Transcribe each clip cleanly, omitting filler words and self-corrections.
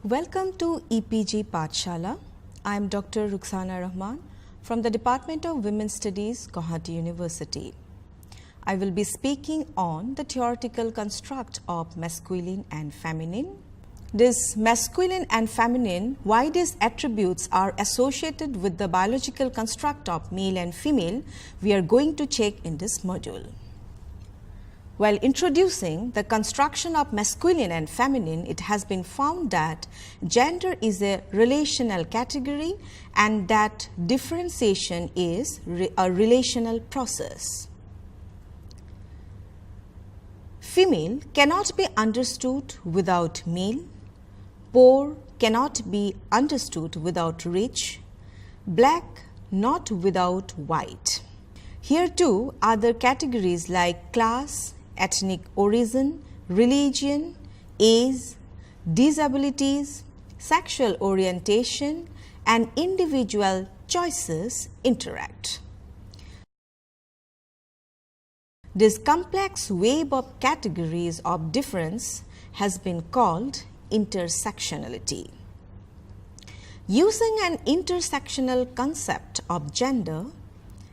Welcome to EPG Pathshala. I am Dr. Rukhsana Rahman from the Department of Women's Studies, Guwahati University. I will be speaking on the theoretical construct of masculine and feminine. This masculine and feminine, why these attributes are associated with the biological construct of male and female, we are going to check in this module. While introducing the construction of masculine and feminine, it has been found that gender is a relational category and that differentiation is a relational process. Female cannot be understood without male, poor cannot be understood without rich, black not without white. Here too, other categories like class, ethnic origin, religion, age, disabilities, sexual orientation, and individual choices interact. This complex web of categories of difference has been called intersectionality. Using an intersectional concept of gender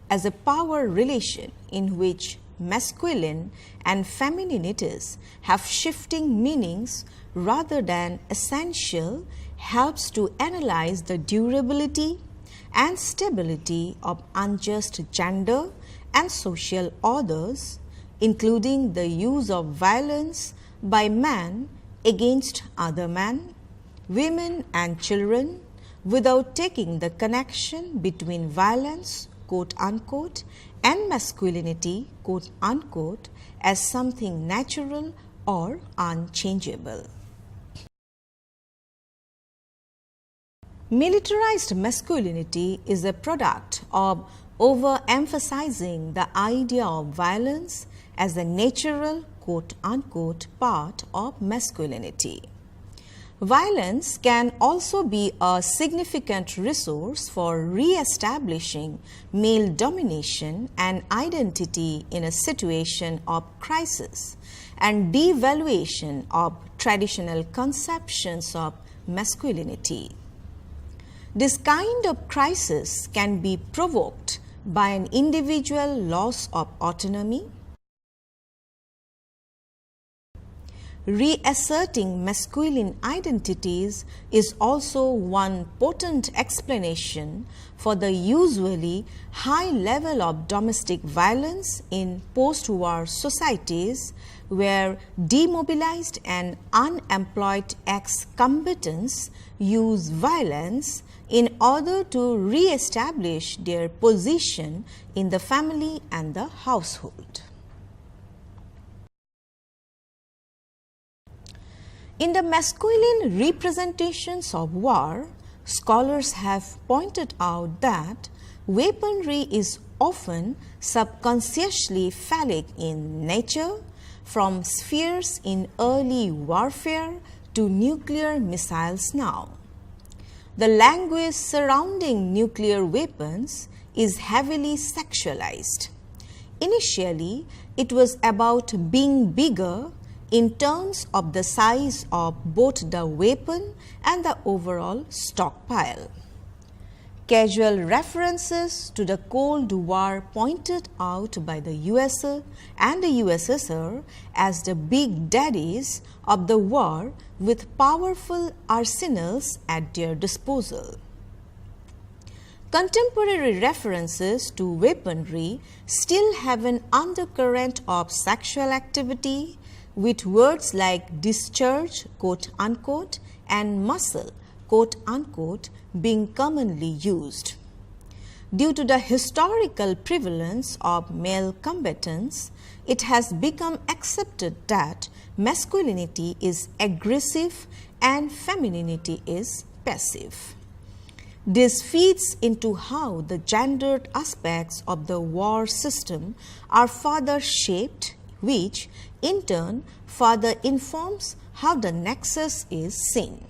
as a power relation in which masculine and femininities have shifting meanings rather than essential helps to analyze the durability and stability of unjust gender and social orders, including the use of violence by man against other men, women and children, without taking the connection between violence, quote unquote, and masculinity, quote unquote, as something natural or unchangeable. Militarized masculinity is a product of overemphasizing the idea of violence as a natural, quote unquote, part of masculinity. Violence can also be a significant resource for re-establishing male domination and identity in a situation of crisis and devaluation of traditional conceptions of masculinity. This kind of crisis can be provoked by an individual loss of autonomy. Reasserting masculine identities is also one potent explanation for the usually high level of domestic violence in post-war societies where demobilized and unemployed ex-combatants use violence in order to re-establish their position in the family and the household. In the masculine representations of war, scholars have pointed out that weaponry is often subconsciously phallic in nature, from spears in early warfare to nuclear missiles now. The language surrounding nuclear weapons is heavily sexualized. Initially, it was about being bigger in terms of the size of both the weapon and the overall stockpile. Casual references to the Cold War pointed out by the USA and the USSR as the big daddies of the war with powerful arsenals at their disposal. Contemporary references to weaponry still have an undercurrent of sexual activity, with words like discharge, quote unquote, and muscle, quote unquote, being commonly used. Due to the historical prevalence of male combatants, it has become accepted that masculinity is aggressive and femininity is passive. This feeds into how the gendered aspects of the war system are further shaped, which in turn further informs how the nexus is seen.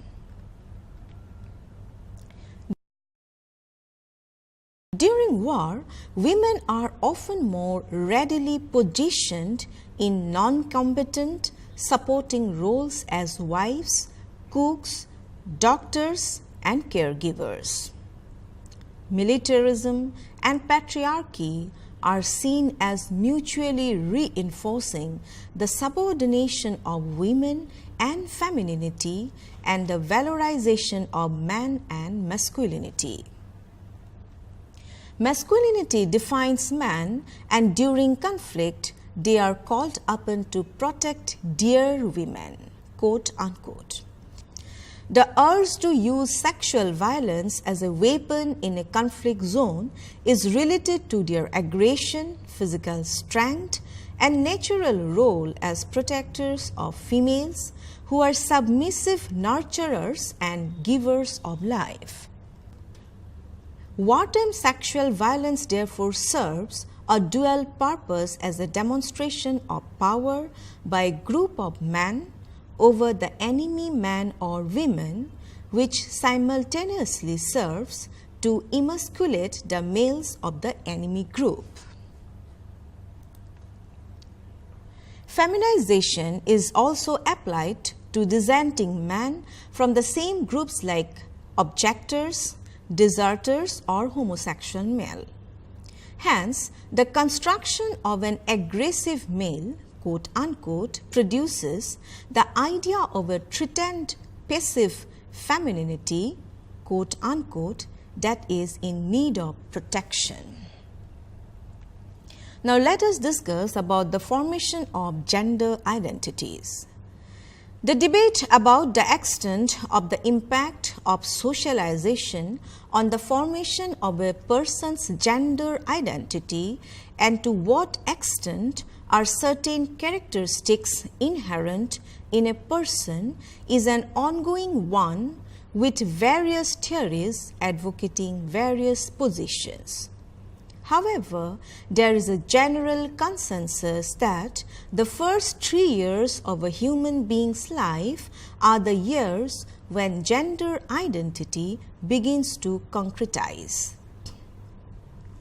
During war, women are often more readily positioned in non-combatant supporting roles as wives, cooks, doctors and caregivers. Militarism and patriarchy are seen as mutually reinforcing the subordination of women and femininity and the valorization of man and masculinity. Masculinity defines man, and during conflict they are called upon to protect dear women, quote unquote. The urge to use sexual violence as a weapon in a conflict zone is related to their aggression, physical strength, and natural role as protectors of females who are submissive nurturers and givers of life. Wartime sexual violence therefore serves a dual purpose as a demonstration of power by a group of men over the enemy man or women, which simultaneously serves to emasculate the males of the enemy group. Feminization is also applied to dissenting men from the same groups like objectors, deserters, or homosexual male. Hence, the construction of an aggressive male, quote unquote, produces the idea of a threatened passive femininity, quote unquote, that is in need of protection. Now let us discuss about the formation of gender identities. The debate about the extent of the impact of socialization on the formation of a person's gender identity and to what extent are certain characteristics inherent in a person is an ongoing one, with various theories advocating various positions. However, there is a general consensus that the first 3 years of a human being's life are the years when gender identity begins to concretize.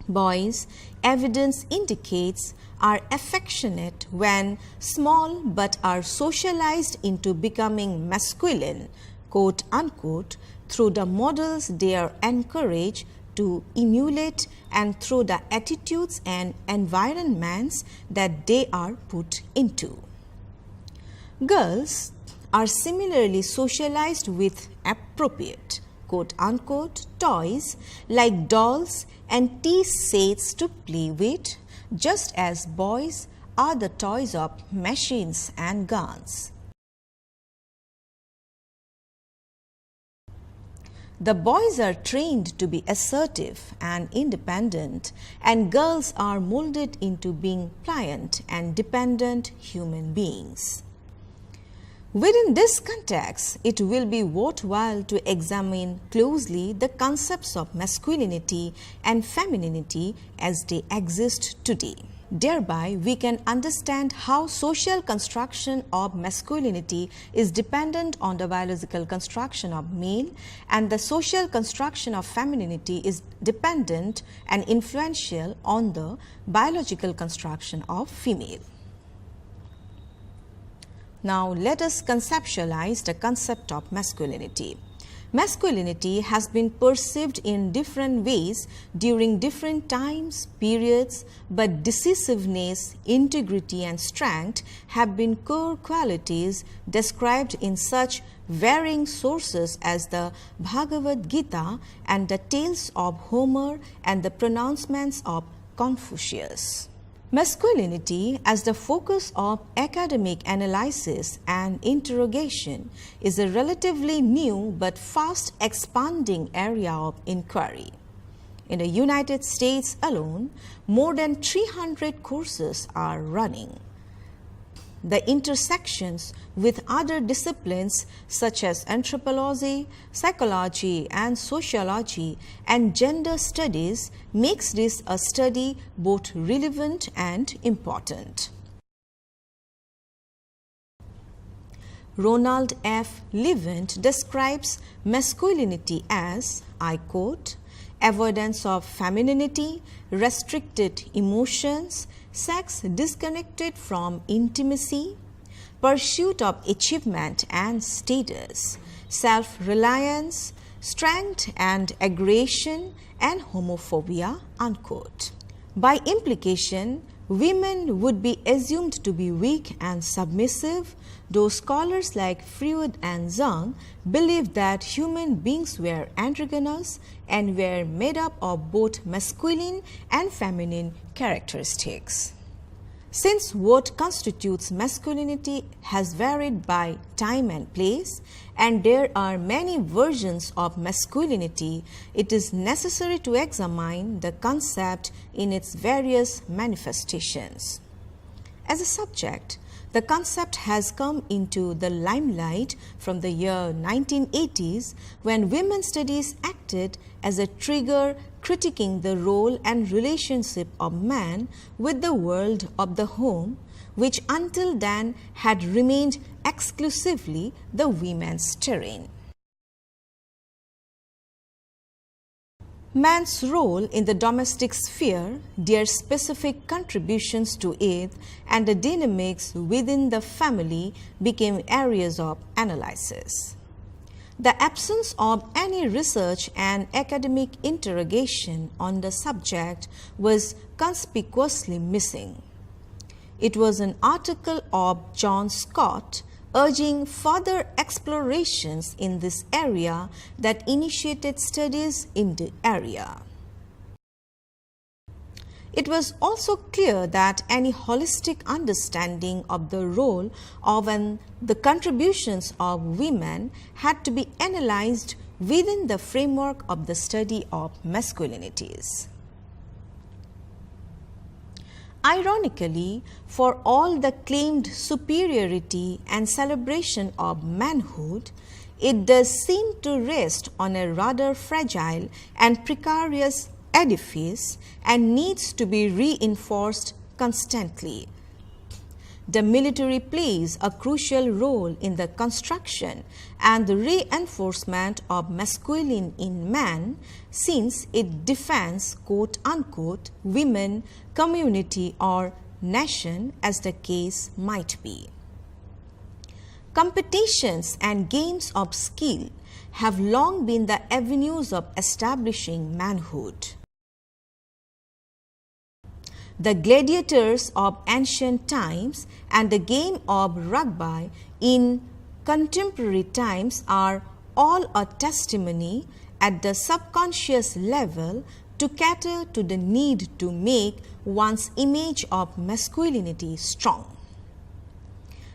Boys, evidence indicates, are affectionate when small but are socialized into becoming masculine, quote unquote, through the models they are encouraged to emulate and through the attitudes and environments that they are put into. Girls are similarly socialized with appropriate, quote unquote, toys like dolls and tea sets to play with, just as boys are the toys of machines and guns. The boys are trained to be assertive and independent, and girls are molded into being pliant and dependent human beings. Within this context, it will be worthwhile to examine closely the concepts of masculinity and femininity as they exist today. Thereby, we can understand how social construction of masculinity is dependent on the biological construction of male, and the social construction of femininity is dependent and influential on the biological construction of female. Now, let us conceptualize the concept of masculinity. Masculinity has been perceived in different ways during different times, periods, but decisiveness, integrity, and strength have been core qualities described in such varying sources as the Bhagavad Gita and the tales of Homer and the pronouncements of Confucius. Masculinity as the focus of academic analysis and interrogation is a relatively new but fast expanding area of inquiry. In the United States alone, more than 300 courses are running. The intersections with other disciplines such as anthropology, psychology, and sociology and gender studies makes this a study both relevant and important. Ronald F. Levant describes masculinity as, I quote, avoidance of femininity, restricted emotions, sex disconnected from intimacy, pursuit of achievement and status, self-reliance, strength and aggression, and homophobia, unquote. By implication, women would be assumed to be weak and submissive, though scholars like Freud and Zhang believed that human beings were androgynous and were made up of both masculine and feminine characteristics. Since what constitutes masculinity has varied by time and place, and there are many versions of masculinity, it is necessary to examine the concept in its various manifestations. As a subject, the concept has come into the limelight from the year 1980s when women's studies acted as a trigger critiquing the role and relationship of man with the world of the home, which until then had remained exclusively the women's terrain. Man's role in the domestic sphere, their specific contributions to it, and the dynamics within the family became areas of analysis. The absence of any research and academic interrogation on the subject was conspicuously missing. It was an article of John Scott urging further explorations in this area that initiated studies in the area. It was also clear that any holistic understanding of the role of and the contributions of women had to be analyzed within the framework of the study of masculinities. Ironically, for all the claimed superiority and celebration of manhood, it does seem to rest on a rather fragile and precarious edifice and needs to be reinforced constantly. The military plays a crucial role in the construction and the reinforcement of masculine in man, since it defends quote unquote women, community or nation as the case might be. Competitions and games of skill have long been the avenues of establishing manhood. The gladiators of ancient times and the game of rugby in contemporary times are all a testimony at the subconscious level to cater to the need to make one's image of masculinity strong.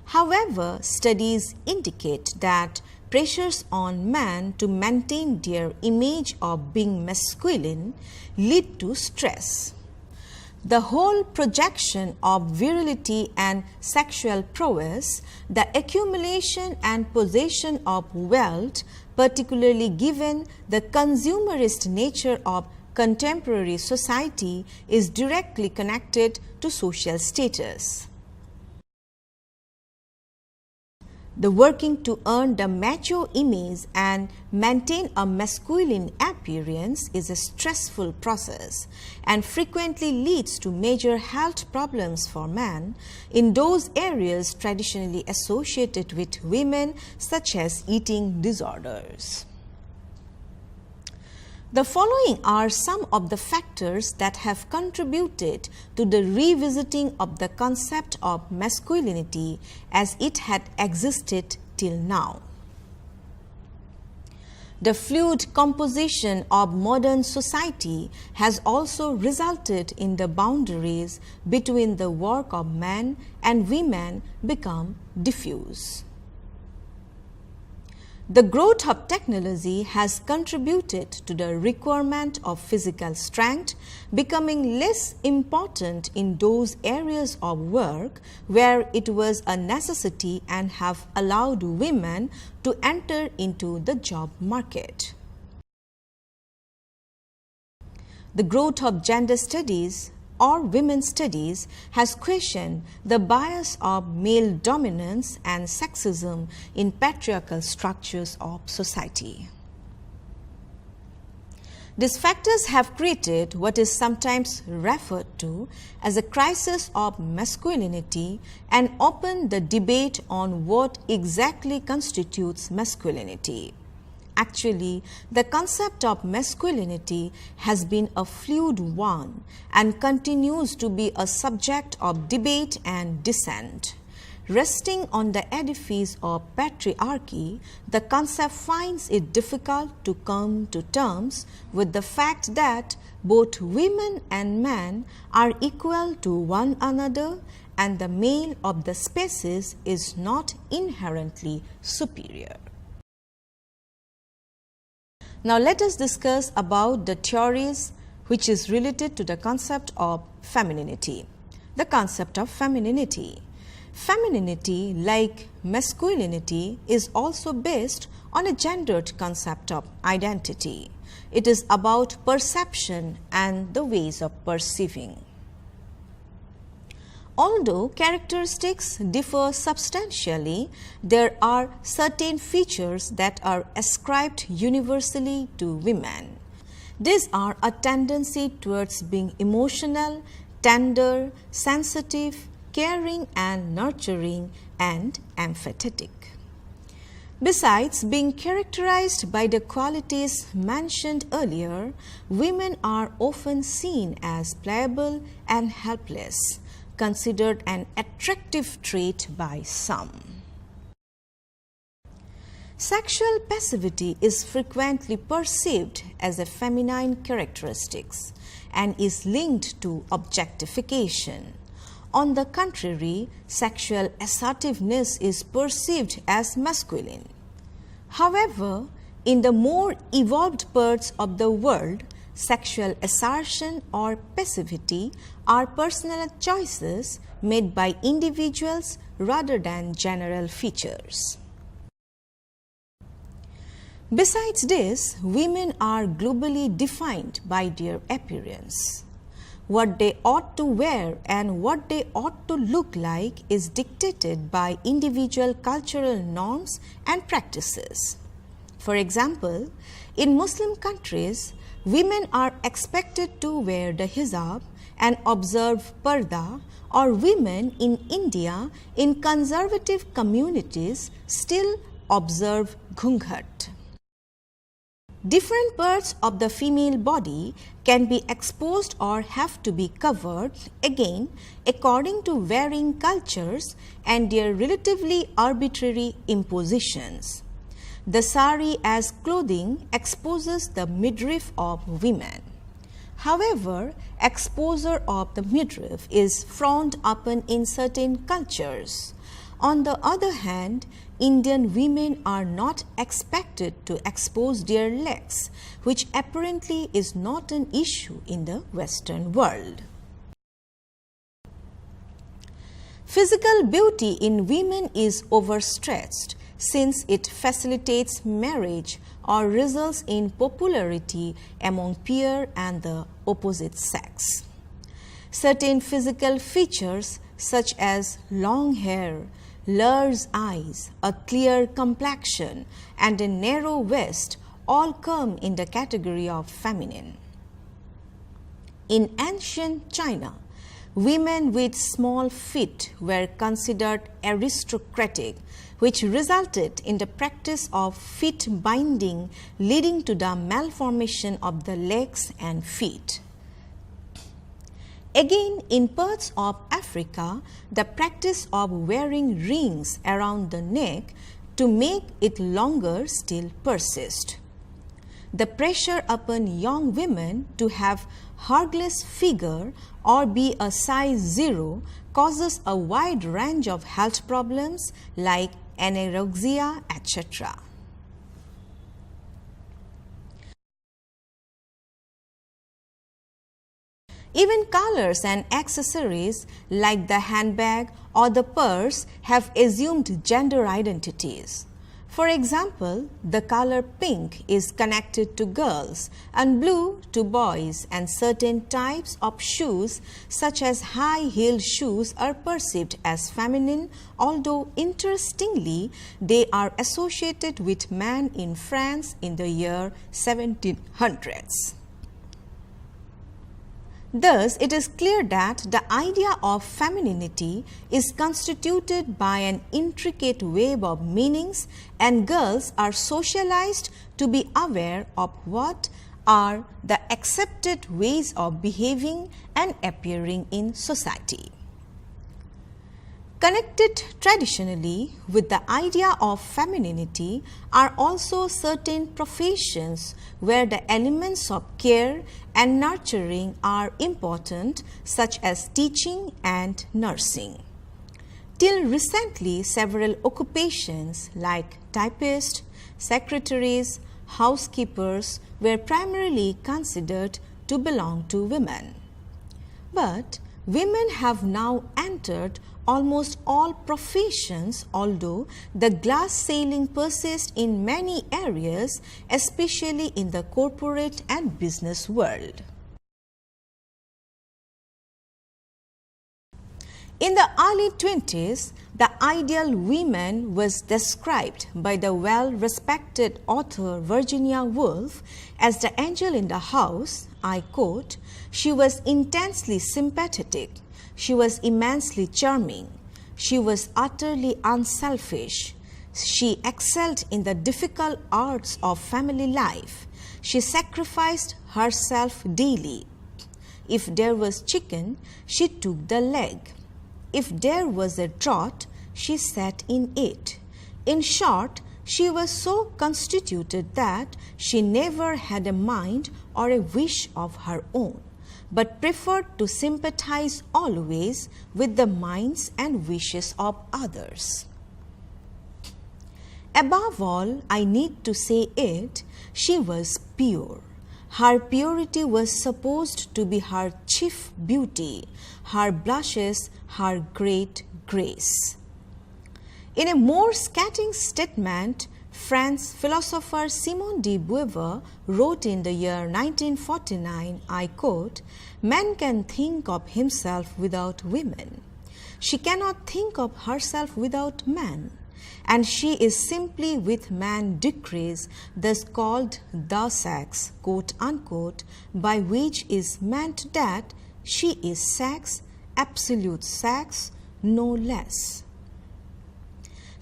However, studies indicate that pressures on men to maintain their image of being masculine lead to stress. The whole projection of virility and sexual prowess, the accumulation and possession of wealth, particularly given the consumerist nature of contemporary society, is directly connected to social status. The working to earn the macho image and maintain a masculine appearance is a stressful process and frequently leads to major health problems for men in those areas traditionally associated with women, such as eating disorders. The following are some of the factors that have contributed to the revisiting of the concept of masculinity as it had existed till now. The fluid composition of modern society has also resulted in the boundaries between the work of men and women become diffuse. The growth of technology has contributed to the requirement of physical strength becoming less important in those areas of work where it was a necessity and have allowed women to enter into the job market. The growth of gender studies or women's studies has questioned the bias of male dominance and sexism in patriarchal structures of society. These factors have created what is sometimes referred to as a crisis of masculinity and opened the debate on what exactly constitutes masculinity. Actually, the concept of masculinity has been a fluid one and continues to be a subject of debate and dissent. Resting on the edifice of patriarchy, the concept finds it difficult to come to terms with the fact that both women and men are equal to one another and the male of the species is not inherently superior. Now let us discuss about the theories which is related to the concept of femininity. The concept of femininity. Femininity, like masculinity, is also based on a gendered concept of identity. It is about perception and the ways of perceiving. Although characteristics differ substantially, there are certain features that are ascribed universally to women. These are a tendency towards being emotional, tender, sensitive, caring and nurturing, and empathetic. Besides being characterized by the qualities mentioned earlier, women are often seen as pliable and helpless, considered an attractive trait by some. Sexual passivity is frequently perceived as a feminine characteristic and is linked to objectification. On the contrary, sexual assertiveness is perceived as masculine. However, in the more evolved parts of the world, sexual assertion or passivity are personal choices made by individuals rather than general features. Besides this, women are globally defined by their appearance. What they ought to wear and what they ought to look like is dictated by individual cultural norms and practices. For example, in Muslim countries, women are expected to wear the hijab and observe parda, or women in India in conservative communities still observe ghungat. Different parts of the female body can be exposed or have to be covered, again according to varying cultures and their relatively arbitrary impositions. The sari as clothing exposes the midriff of women. However, exposure of the midriff is frowned upon in certain cultures. On the other hand, Indian women are not expected to expose their legs, which apparently is not an issue in the Western world. Physical beauty in women is overstretched since it facilitates marriage or results in popularity among peer and the opposite sex. Certain physical features such as long hair, large eyes, a clear complexion, and a narrow waist all come in the category of feminine. In ancient China, women with small feet were considered aristocratic, which resulted in the practice of feet binding, leading to the malformation of the legs and feet. Again, in parts of Africa, the practice of wearing rings around the neck to make it longer still persists. The pressure upon young women to have hourglass figure or be a size 0 causes a wide range of health problems like anorexia, etc. Even colors and accessories like the handbag or the purse have assumed gender identities. For example, the color pink is connected to girls and blue to boys, and certain types of shoes such as high-heeled shoes are perceived as feminine, although interestingly they are associated with men in France in the year 1700s. Thus, it is clear that the idea of femininity is constituted by an intricate web of meanings, and girls are socialized to be aware of what are the accepted ways of behaving and appearing in society. Connected traditionally with the idea of femininity are also certain professions where the elements of care and nurturing are important, such as teaching and nursing. Till recently, several occupations like typists, secretaries, housekeepers were primarily considered to belong to women. But women have now entered almost all professions, although the glass ceiling persists in many areas, especially in the corporate and business world. In the early 20s, the ideal woman was described by the well-respected author Virginia Woolf as the angel in the house. I quote, "She was intensely sympathetic. She was immensely charming. She was utterly unselfish. She excelled in the difficult arts of family life. She sacrificed herself daily. If there was chicken, she took the leg. If there was a draught, she sat in it. In short, she was so constituted that she never had a mind or a wish of her own, but preferred to sympathize always with the minds and wishes of others. Above all, I need to say it, she was pure. Her purity was supposed to be her chief beauty, her blushes, her great grace." In a more scathing statement, French philosopher Simone de Beauvoir wrote in the year 1949, I quote, "Man can think of himself without women. She cannot think of herself without man, and she is simply with man decrease, thus called the sex, quote unquote, by which is meant that she is sex, absolute sex, no less.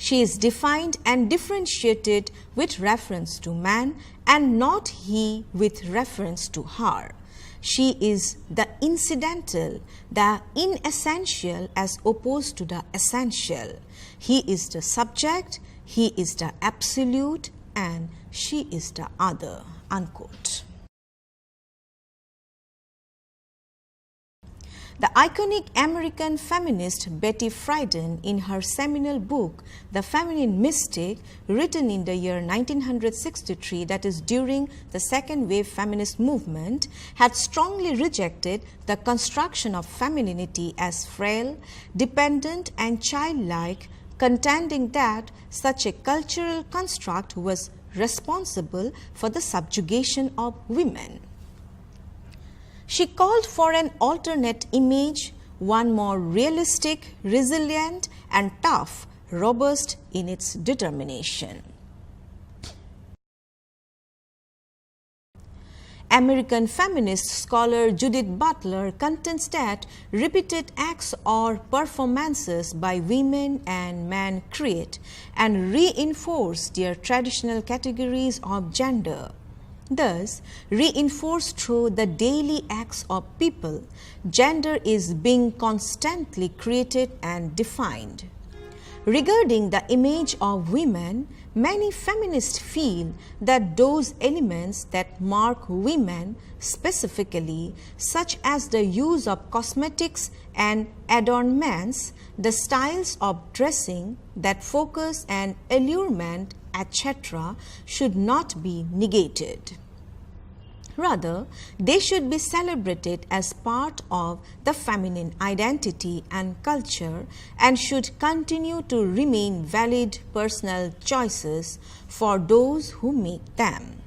She is defined and differentiated with reference to man and not he with reference to her. She is the incidental, the inessential as opposed to the essential. He is the subject, he is the absolute, and she is the other." Unquote. The iconic American feminist Betty Friedan, in her seminal book, The Feminine Mystic, written in the year 1963, that is during the second wave feminist movement, had strongly rejected the construction of femininity as frail, dependent, and childlike, contending that such a cultural construct was responsible for the subjugation of women. She called for an alternate image, one more realistic, resilient, and tough, robust in its determination. American feminist scholar Judith Butler contends that repeated acts or performances by women and men create and reinforce their traditional categories of gender. Thus, reinforced through the daily acts of people, gender is being constantly created and defined. Regarding the image of women, many feminists feel that those elements that mark women specifically, such as the use of cosmetics and adornments, the styles of dressing that focus and allurement, etc., should not be negated. Rather, they should be celebrated as part of the feminine identity and culture and should continue to remain valid personal choices for those who make them.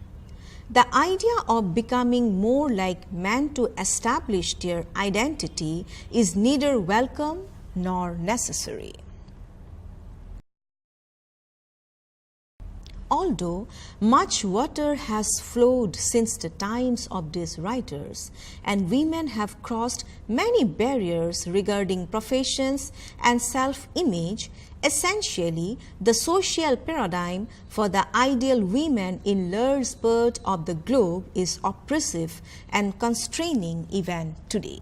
The idea of becoming more like men to establish their identity is neither welcome nor necessary. although much water has flowed since the times of these writers, and women have crossed many barriers regarding professions and self-image, essentially the social paradigm for the ideal women in large part of the globe is oppressive and constraining even today.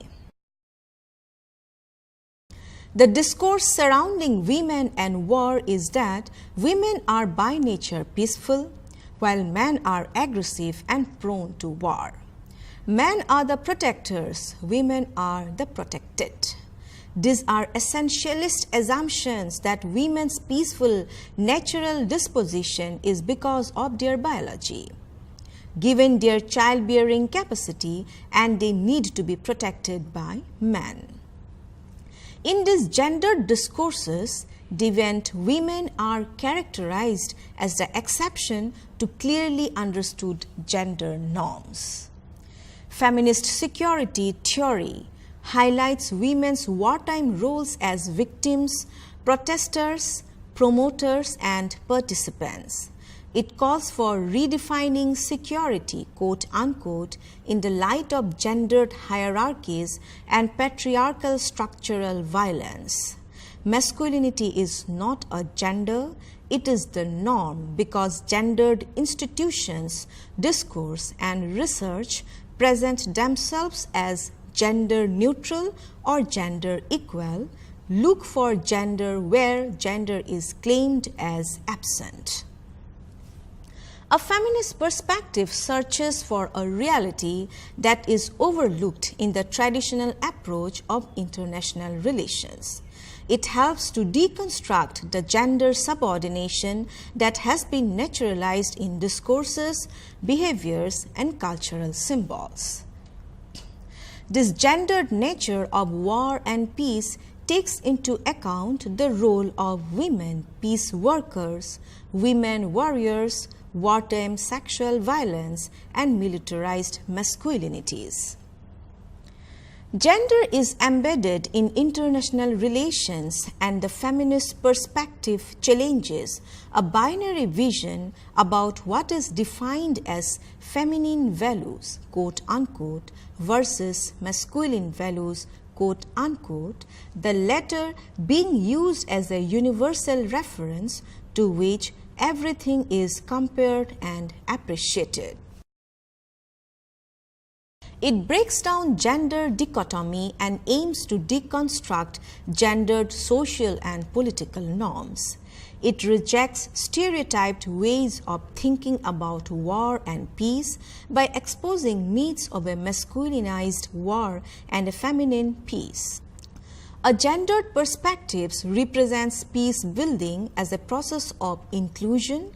The discourse surrounding women and war is that women are by nature peaceful, while men are aggressive and prone to war. Men are the protectors, women are the protected. These are essentialist assumptions that women's peaceful natural disposition is because of their biology, given their childbearing capacity, and they need to be protected by men. In these gendered discourses, deviant women are characterized as the exception to clearly understood gender norms. Feminist security theory highlights women's wartime roles as victims, protesters, promoters, and participants. It calls for redefining security, quote unquote, in the light of gendered hierarchies and patriarchal structural violence. Masculinity is not a gender, it is the norm, because gendered institutions, discourse, and research present themselves as gender neutral or gender equal, look for gender where gender is claimed as absent. A feminist perspective searches for a reality that is overlooked in the traditional approach of international relations. It helps to deconstruct the gender subordination that has been naturalized in discourses, behaviors, and cultural symbols. This gendered nature of war and peace takes into account the role of women peace workers, women warriors, wartime sexual violence, and militarized masculinities. Gender is embedded in international relations, and the feminist perspective challenges a binary vision about what is defined as feminine values, quote unquote, versus masculine values, quote unquote, the latter being used as a universal reference to which everything is compared and appreciated. It breaks down gender dichotomy and aims to deconstruct gendered social and political norms. It rejects stereotyped ways of thinking about war and peace by exposing myths of a masculinized war and a feminine peace. A gendered perspective represents peace building as a process of inclusion.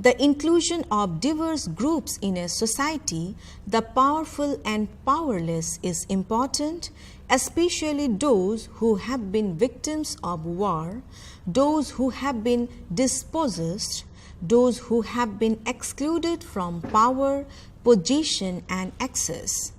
The inclusion of diverse groups in a society, the powerful and powerless, is important, especially those who have been victims of war, those who have been dispossessed, those who have been excluded from power, position, and access,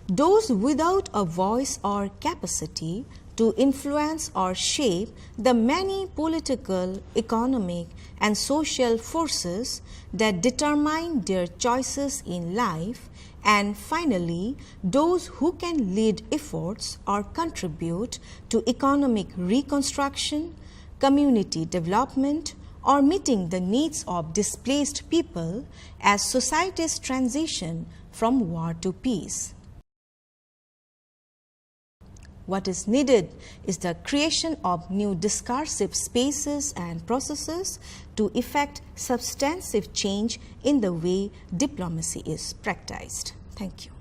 those without a voice or capacity to influence or shape the many political, economic, and social forces that determine their choices in life, and finally, those who can lead efforts or contribute to economic reconstruction, community development, or meeting the needs of displaced people as societies transition from war to peace. What is needed is the creation of new discursive spaces and processes to effect substantive change in the way diplomacy is practiced. Thank you.